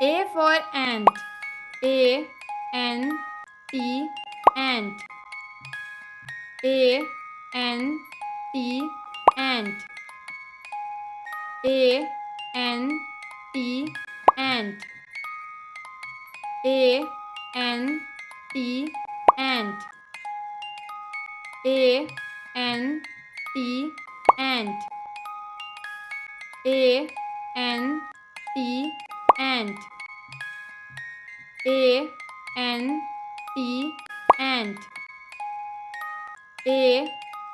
A for ant. A N T ant. A N T ant. A N T ant. A N T ant. A N T ant. A N T ant. A N T ant. A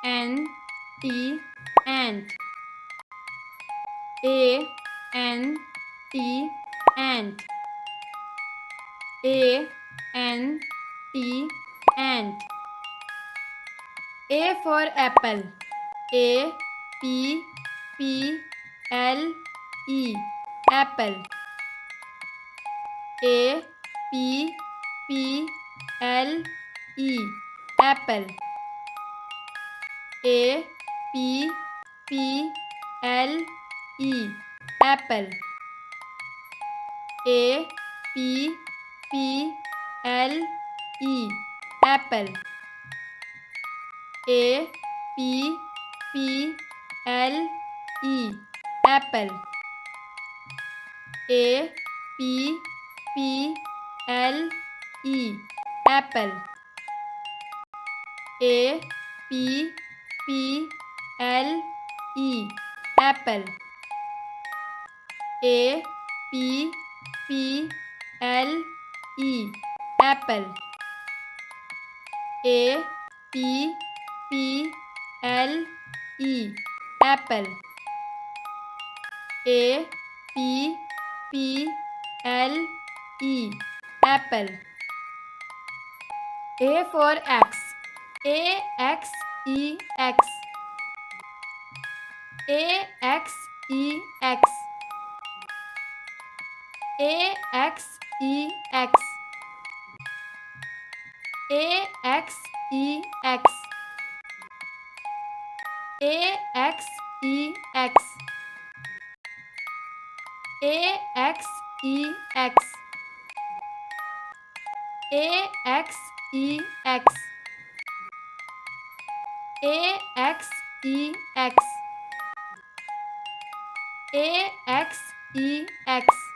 N T ant. A N T ant. A N T ant. A for apple. A P P L E apple. A P P L E apple. A P P L E apple. A P P L E apple. A P P L E apple. A P P L E apple. A P P L E apple. A P P L E apple. A P P L E apple. A P P L E apple. A for X. A X E X. A X E X. A X E X. A X E X. A X E X. A X E X. A X E X. A X E X. A X E X.